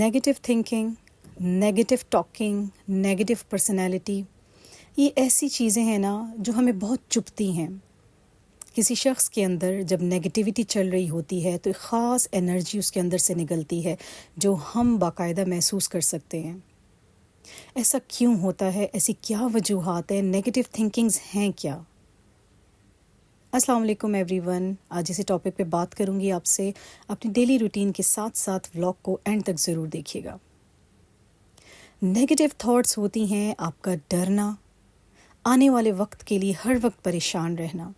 Negative thinking, negative talking, negative personality, ये ऐसी चीज़ें हैं ना जो हमें बहुत चुभती हैं। किसी शख्स के अंदर जब नेगेटिविटी चल रही होती है तो एक ख़ास एनर्जी उसके अंदर से निकलती है जो हम बाकायदा महसूस कर सकते हैं। ऐसा क्यों होता है? ऐसी क्या वजूहात हैं? नेगेटिव थिंकिंग्स हैं क्या? अस्सलाम वालेकुम एवरीवन। आज इसी टॉपिक पे बात करूँगी आपसे। अपनी डेली रूटीन के साथ साथ व्लॉग को एंड तक ज़रूर देखिएगा। नेगेटिव थॉट्स होती हैं आपका डरना, आने वाले वक्त के लिए हर वक्त परेशान रहना,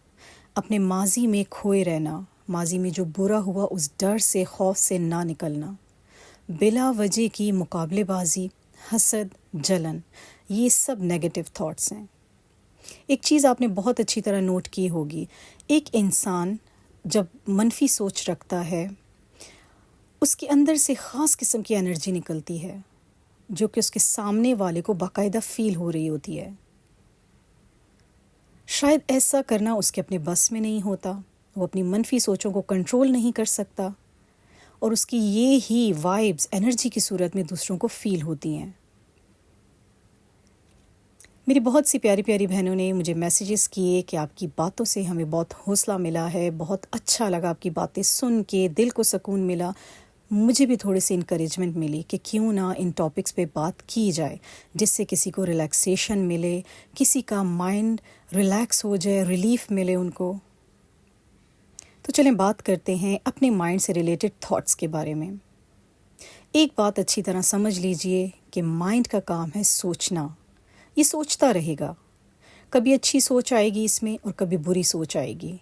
अपने माजी में खोए रहना, माजी में जो बुरा हुआ उस डर से, खौफ से ना निकलना, बिला वजह की मुकाबलेबाजी, हसद, जलन, ये सब नेगेटिव थॉट्स हैं। एक चीज़ आपने बहुत अच्छी तरह नोट की होगी, एक इंसान जब मनफी सोच रखता है उसके अंदर से ख़ास किस्म की एनर्जी निकलती है जो कि उसके सामने वाले को बाकायदा फ़ील हो रही होती है। शायद ऐसा करना उसके अपने बस में नहीं होता, वो अपनी मनफी सोचों को कंट्रोल नहीं कर सकता और उसकी ये ही वाइब्स एनर्जी की सूरत में दूसरों को फ़ील होती हैं। मेरी बहुत सी प्यारी प्यारी बहनों ने मुझे मैसेजेस किए कि आपकी बातों से हमें बहुत हौसला मिला है, बहुत अच्छा लगा आपकी बातें सुन के, दिल को सुकून मिला। मुझे भी थोड़ी सी इंकरेजमेंट मिली कि क्यों ना इन टॉपिक्स पे बात की जाए जिससे किसी को रिलैक्सेशन मिले, किसी का माइंड रिलैक्स हो जाए, रिलीफ मिले उनको। तो चलें बात करते हैं अपने माइंड से रिलेटेड थॉट्स के बारे में। एक बात अच्छी तरह समझ लीजिए कि माइंड का काम है सोचना। ये सोचता रहेगा, कभी अच्छी सोच आएगी इसमें और कभी बुरी सोच आएगी।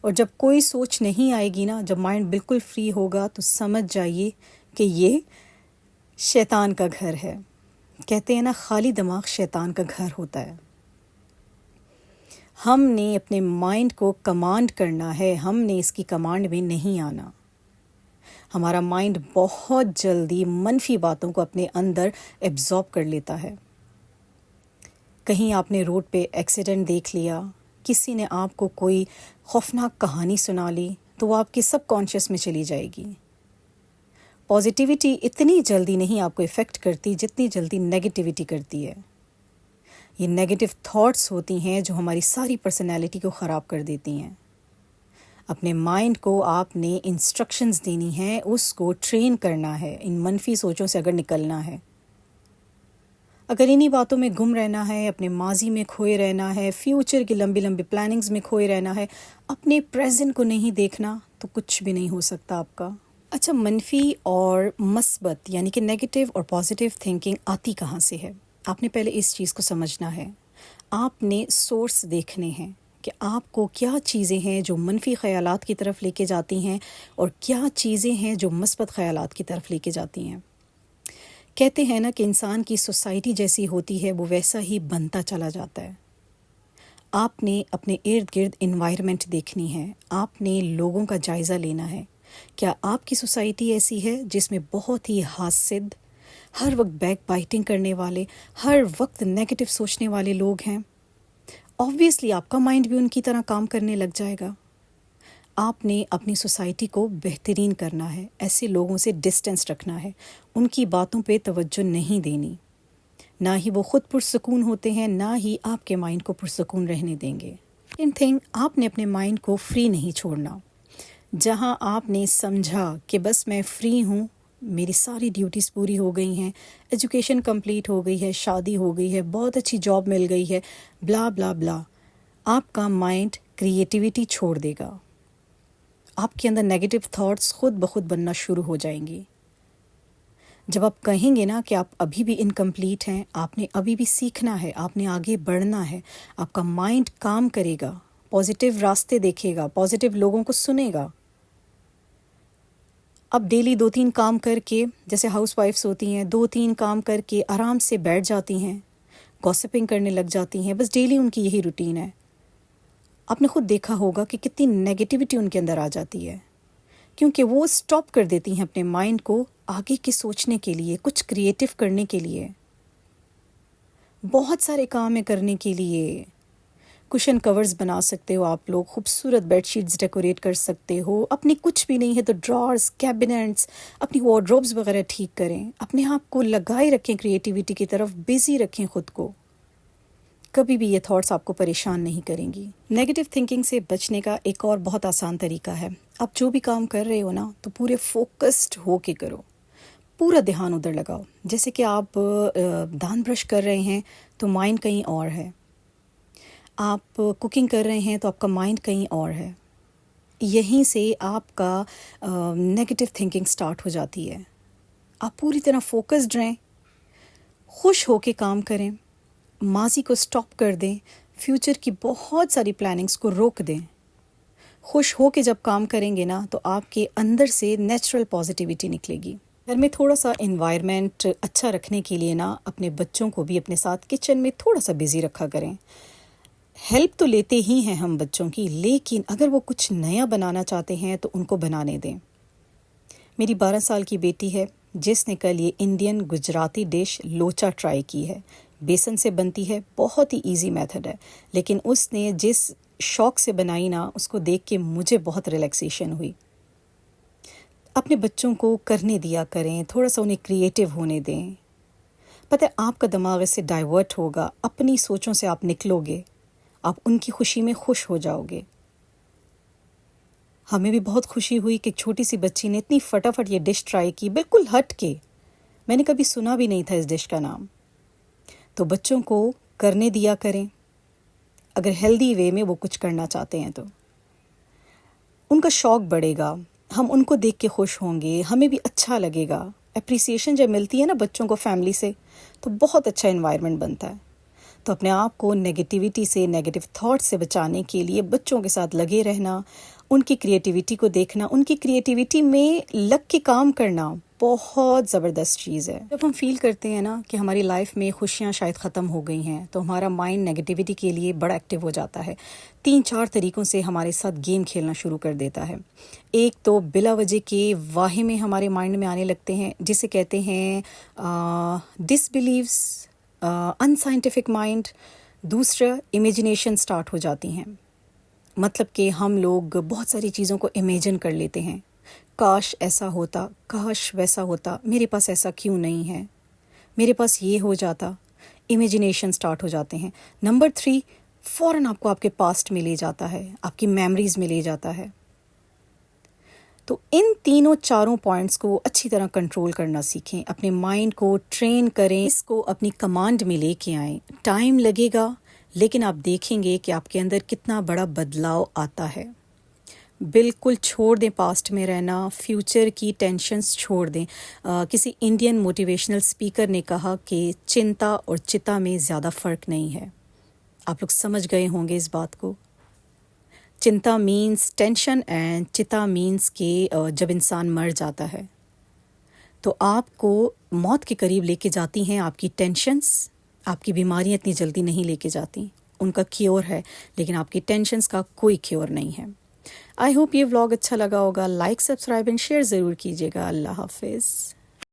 और जब कोई सोच नहीं आएगी ना, जब माइंड बिल्कुल फ्री होगा तो समझ जाइए कि ये शैतान का घर है। कहते हैं ना, खाली दिमाग शैतान का घर होता है। हमने अपने माइंड को कमांड करना है, हमने इसकी कमांड में नहीं आना। हमारा माइंड बहुत जल्दी मनफी बातों को अपने अंदर एब्जॉर्ब कर लेता है। कहीं आपने रोड पे एक्सीडेंट देख लिया, किसी ने आपको कोई खौफनाक कहानी सुना ली, तो वो आपके सब कॉन्शियस में चली जाएगी। पॉजिटिविटी इतनी जल्दी नहीं आपको इफ़ेक्ट करती जितनी जल्दी नेगेटिविटी करती है। ये नेगेटिव थॉट्स होती हैं जो हमारी सारी पर्सनैलिटी को ख़राब कर देती हैं। अपने माइंड को आपने इंस्ट्रक्शंस देनी है, उसको ट्रेन करना है इन मनफी सोचों से अगर निकलना है। अगर इन्हीं बातों में गुम रहना है, अपने माजी में खोए रहना है, फ्यूचर की लंबी लंबी प्लानिंग्स में खोए रहना है, अपने प्रेजेंट को नहीं देखना, तो कुछ भी नहीं हो सकता आपका। अच्छा, मनफी और मस्बत यानी कि नेगेटिव और पॉजिटिव थिंकिंग आती कहाँ से है? आपने पहले इस चीज़ को समझना है। आपने सोर्स देखने हैं कि आपको क्या चीज़ें हैं जो मनफी ख़यालात की तरफ लेके जाती हैं और क्या चीज़ें हैं जो मस्बत ख़यालात की तरफ लेके जाती हैं। कहते हैं ना कि इंसान की सोसाइटी जैसी होती है वो वैसा ही बनता चला जाता है। आपने अपने इर्द गिर्द इन्वायरमेंट देखनी है, आपने लोगों का जायज़ा लेना है। क्या आपकी सोसाइटी ऐसी है जिसमें बहुत ही हासिद, हर वक्त बैक बाइटिंग करने वाले, हर वक्त नेगेटिव सोचने वाले लोग हैं? ऑब्वियसली आपका माइंड भी उनकी तरह काम करने लग जाएगा। आपने अपनी सोसाइटी को बेहतरीन करना है, ऐसे लोगों से डिस्टेंस रखना है, उनकी बातों पे तवज्जो नहीं देनी। ना ही वो खुद पुरसुकून होते हैं, ना ही आपके माइंड को पुरसुकून रहने देंगे। इन थिंग आपने अपने माइंड को फ्री नहीं छोड़ना। जहां आपने समझा कि बस मैं फ्री हूँ, मेरी सारी ड्यूटीज़ पूरी हो गई हैं, एजुकेशन कंप्लीट हो गई है, शादी हो गई है, बहुत अच्छी जॉब मिल गई है, ब्ला ब्ला ब्ला, आपका माइंड क्रिएटिविटी छोड़ देगा। आपके अंदर नेगेटिव थॉट्स खुद ब खुद बनना शुरू हो जाएंगी। जब आप कहेंगे ना कि आप अभी भी इनकम्प्लीट हैं, आपने अभी भी सीखना है, आपने आगे बढ़ना है, आपका माइंड काम करेगा, पॉजिटिव रास्ते देखेगा, पॉजिटिव लोगों को सुनेगा। अब डेली 2-3 काम करके, जैसे हाउस वाइफ्स होती हैं, 2-3 काम करके आराम से बैठ जाती हैं, गॉसिपिंग करने लग जाती हैं, बस डेली उनकी यही रूटीन है। आपने खुद देखा होगा कि कितनी नेगेटिविटी उनके अंदर आ जाती है, क्योंकि वो स्टॉप कर देती हैं अपने माइंड को आगे के सोचने के लिए, कुछ क्रिएटिव करने के लिए। बहुत सारे काम है करने के लिए, کشن کورز بنا سکتے ہو آپ لوگ، خوبصورت بیڈ شیٹس ڈیکوریٹ کر سکتے ہو. اپنی کچھ بھی نہیں ہے تو ڈرارز، کیبنٹس، اپنی وارڈروبز وغیرہ ٹھیک کریں. اپنے آپ کو لگائے رکھیں کریٹیوٹی کی طرف، بزی رکھیں خود کو. کبھی بھی یہ تھاٹس آپ کو پریشان نہیں کریں گی. نیگیٹو تھنکنگ سے بچنے کا ایک اور بہت آسان طریقہ ہے. آپ جو بھی کام کر رہے ہو نا تو پورے فوکسڈ ہو کے کرو، پورا دھیان ادھر لگاؤ. جیسے کہ آپ دان برش کر رہے ہیں تو مائنڈ کہیں اور ہے، آپ کوکنگ کر رہے ہیں تو آپ کا مائنڈ کہیں اور ہے. یہیں سے آپ کا نیگیٹو تھنکنگ سٹارٹ ہو جاتی ہے. آپ پوری طرح فوکسڈ رہیں، خوش ہو کے کام کریں، ماضی کو سٹاپ کر دیں، فیوچر کی بہت ساری پلاننگز کو روک دیں. خوش ہو کے جب کام کریں گے نا تو آپ کے اندر سے نیچرل پازیٹیوٹی نکلے گی. گھر میں تھوڑا سا انوائرمنٹ اچھا رکھنے کے لیے نا اپنے بچوں کو بھی اپنے ساتھ کچن میں تھوڑا سا بزی رکھا کریں. ہیلپ تو لیتے ہی ہیں ہم بچوں کی، لیکن اگر وہ کچھ نیا بنانا چاہتے ہیں تو ان کو بنانے دیں. میری 12 سال کی بیٹی ہے جس نے کل یہ Indian Gujarati dish Lucha try کی ہے. بیسن سے بنتی ہے، بہت ہی ایزی میتھڈ ہے، لیکن اس نے جس شوق سے بنائی نا اس کو دیکھ کے مجھے بہت ریلیکسیشن ہوئی. اپنے بچوں کو کرنے دیا کریں، تھوڑا سا انہیں کریٹیو ہونے دیں. پتہ ہے آپ کا دماغ اس سے ڈائیورٹ ہوگا، اپنی سوچوں سے آپ نکلو گے، آپ ان کی خوشی میں خوش ہو جاؤ گے. ہمیں بھی بہت خوشی ہوئی کہ چھوٹی سی بچی نے اتنی فٹافٹ یہ ڈش ٹرائی کی، بالکل ہٹ کے. میں نے کبھی سنا بھی نہیں تھا اس ڈش کا نام. تو بچوں کو کرنے دیا کریں، اگر ہیلدی وے میں وہ کچھ کرنا چاہتے ہیں تو ان کا شوق بڑھے گا، ہم ان کو دیکھ کے خوش ہوں گے، ہمیں بھی اچھا لگے گا. اپریسیشن جب ملتی ہے نا بچوں کو فیملی سے تو بہت اچھا انوائرمنٹ بنتا ہے. تو اپنے آپ کو نیگیٹیوٹی سے، نیگیٹو تھاٹ سے بچانے کے لیے بچوں کے ساتھ لگے رہنا، ان کی کریٹیوٹی کو دیکھنا، ان کی کریٹیوٹی میں لگ کے کام کرنا بہت زبردست چیز ہے. جب ہم فیل کرتے ہیں نا کہ ہماری لائف میں خوشیاں شاید ختم ہو گئی ہیں تو ہمارا مائنڈ نیگیٹیوٹی کے لیے بڑا ایکٹیو ہو جاتا ہے. 3-4 طریقوں سے ہمارے ساتھ گیم کھیلنا شروع کر دیتا ہے. ایک تو بلا وجہ کے واہمے ہمارے مائنڈ میں آنے لگتے ہیں جسے کہتے ہیں ڈس بلیوز، ان سائنٹیفک مائنڈ. دوسرا امیجنیشن سٹارٹ ہو جاتی ہیں، مطلب کہ ہم لوگ بہت ساری چیزوں کو امیجن کر لیتے ہیں. کاش ایسا ہوتا، کاش ویسا ہوتا، میرے پاس ایسا کیوں نہیں ہے، میرے پاس یہ ہو جاتا. امیجنیشن سٹارٹ ہو جاتے ہیں. نمبر 3، فوراً آپ کو آپ کے پاسٹ میں لے جاتا ہے، آپ کی میموریز میں لے جاتا ہے. تو ان 3-4 پوائنٹس کو اچھی طرح کنٹرول کرنا سیکھیں، اپنے مائنڈ کو ٹرین کریں، اس کو اپنی کمانڈ میں لے کے آئیں. ٹائم لگے گا لیکن آپ دیکھیں گے کہ آپ کے اندر کتنا بڑا بدلاؤ آتا ہے. بالکل چھوڑ دیں پاسٹ میں رہنا، فیوچر کی ٹینشنز چھوڑ دیں. کسی انڈین موٹیویشنل اسپیکر نے کہا کہ چنتا اور چتا میں زیادہ فرق نہیں ہے. آپ لوگ سمجھ گئے ہوں گے اس بات کو. چنتا مینس ٹینشن اینڈ چتا مینس کہ جب انسان مر جاتا ہے تو آپ کو موت کے قریب لے کے جاتی ہیں آپ کی ٹینشنز. آپ کی بیماریاں اتنی جلدی نہیں لے کے جاتی، ان کا کیور ہے، لیکن آپ کی ٹینشنز کا کوئی کیور نہیں ہے. آئی ہوپ یہ ولاگ اچھا لگا ہوگا. لائک، سبسکرائب اینڈ شیئر ضرور کیجیے گا. اللہ حافظ.